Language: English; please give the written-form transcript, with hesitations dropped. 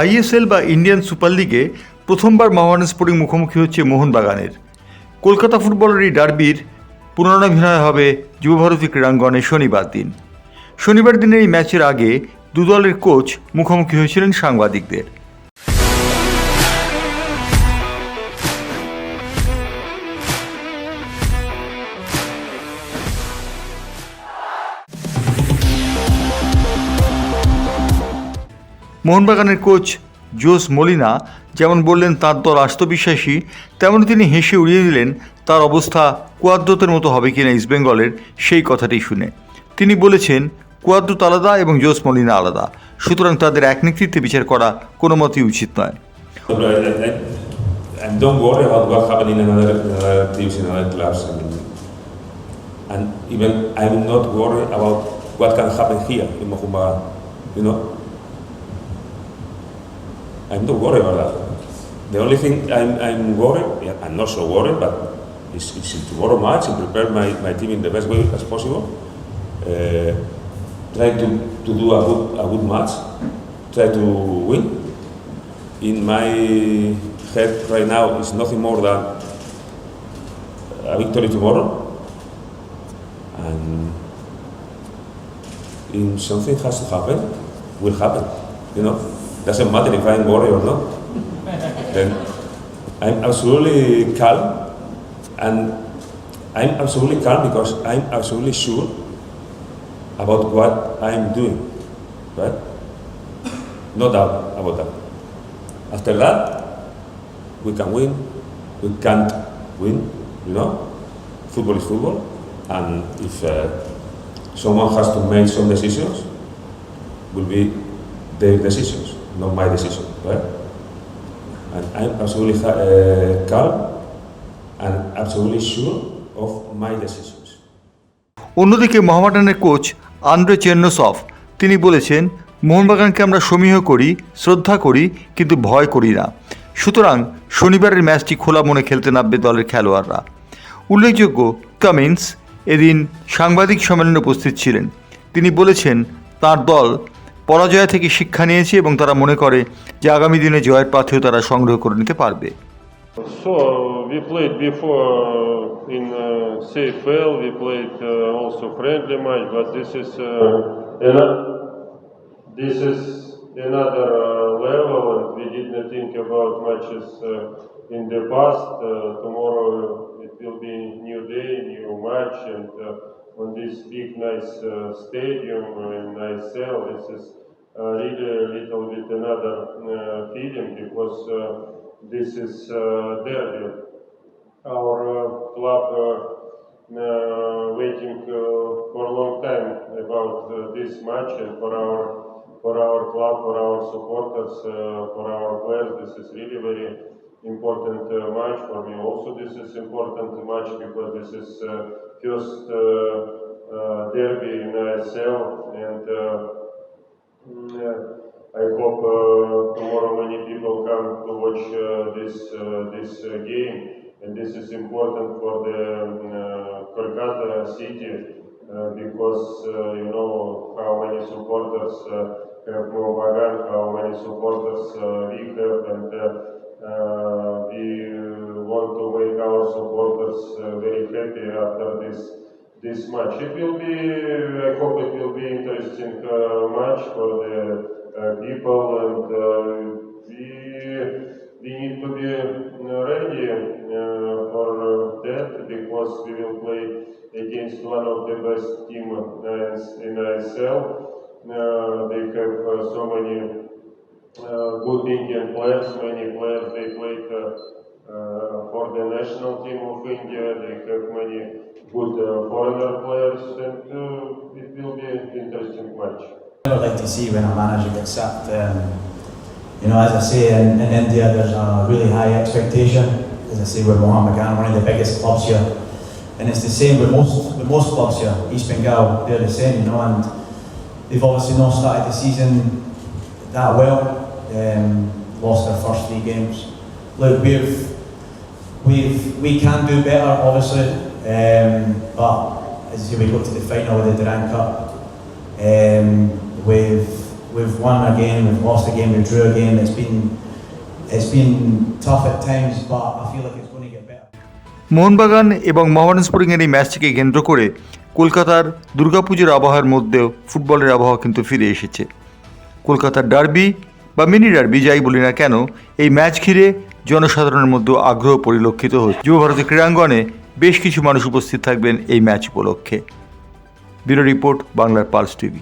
ISL বা Indian super লিগে প্রথমবার মোহামেডান স্পোর্টিং মুখোমুখি হচ্ছে মোহনবাগানের। কলকাতা ফুটবলের এই ডার্বির পুনরাভিনয় হবে যুবভারতী ক্রীড়াঙ্গনে শনিবার দিন। শনিবার দিনের এই ম্যাচের আগে দু দলের কোচ মুখোমুখি হয়েছিলেন সাংবাদিকদের। মোহনবাগানের কোচ জোস মোলিনা যেমন বললেন তার দল আত্মবিশ্বাসী, তেমনই তিনি হেসে উড়িয়ে দিলেন তার অবস্থা কুয়াদ্রোতের মতো হবে কিনা ইস্টবেঙ্গলের সেই কথাটি শুনে। তিনি বলেছেন কুয়াদ্রোত আলাদা এবং জোস মোলিনা আলাদা, সুতরাং তাদের এক নেতৃত্বে বিচার করা কোনো মতেই উচিত নয়। And don't worry about what happened in another teams in other clubs. And even I'm not worried about what can happen here in Mohumbala. You know, I'm not worried about that. The only thing I'm worried, I'm not so worried, but it's in tomorrow match and prepare my team in the best way as possible. Try to do a good match. Try to win. In my head right now is nothing more than a victory tomorrow, and if something has to happen, will happen. You know, doesn't matter if I'm worried or not. Then I'm absolutely calm, and I'm absolutely calm because I'm absolutely sure about what I'm doing. Right? No doubt about that. After that, we can win, we can't win, you know. Football is football, and if someone has to make some decisions, will be their decisions, not my decision, right? And I'm absolutely calm and absolutely sure of my decisions. অন্যদিকে মোহামেডানের coach Andre চেরনোসভ তিনি বলেছেন, মোহনবাগানকে আমরা সমীহ করি, শ্রদ্ধা করি, কিন্তু ভয় করি না। সুতরাং শনিবারের ম্যাচটি খোলা মনে খেলতে নামবে দলের খেলোয়াড়রা। উল্লেখযোগ্য, কামিন্স এদিন সাংবাদিক সম্মেলনে উপস্থিত ছিলেন। তিনি বলেছেন তার দল পরাজয় থেকে শিক্ষা নিয়েছে এবং তারা মনে করে যে আগামী দিনে জয়ের পাথেও তারা সংগ্রহ করে নিতে পারবে। So we played before in CFL, we played also friendly match, but this is another level, and we didn't think about matches in the past. Tomorrow it will be new day, new match, and on this big nice stadium in ISL, this is really a little bit another feeling because this is derby. Our club waiting for a long time about this match, and for our club, for our supporters, for our players, this is really very important match. For me also this is important match because this is first derby in ISL, and I hope tomorrow many people come to watch this game, and this is important for the Kolkata city because you know how many supporters have Mohamedan, how many supporters we have, and we want to make our supporters very happy after this match. It will be, I hope it will be interesting match for the people, and we need to be ready for that because we will play against one of the best team in ISL. They have so many good Indian players, many players they played for the national team of India. They have many good foreigner players, and it will be an interesting match. I would like to see when a manager gets sacked. You know, as I say, in India there's a really high expectation. As I say, we're Mohammedan, one of the biggest clubs here, and it's the same with most clubs here. East Bengal, they're the same, you know, and they've obviously not started the season that well. Lost their first 3 games. Look, we can do better, obviously, but as I say, we got to the final of the Durand Cup. we've won a game, we've lost a game, we drew a game. It's been tough at times, but I feel like it's going to get better. Mohun Bagan এবং মোহামেডান স্পোর্টিংয়ের এই ম্যাচটিকে কেন্দ্র করে কলকাতার দুর্গাপুজোর আবহাওয়ার মধ্যেও ফুটবলের আবহাওয়া কিন্তু ফিরে এসেছে। কলকাতার ডার্বি বা মিনি ডার্বি যাই বলি না কেন, এই ম্যাচ ঘিরে জনসাধারণের মধ্যে আগ্রহ পরিলক্ষিত হচ্ছে। যুব ভারতী ক্রীড়াঙ্গনে বেশ কিছু মানুষ উপস্থিত থাকবেন এই ম্যাচ উপলক্ষে। ব্যুরো রিপোর্ট, বাংলার পালস টিভি।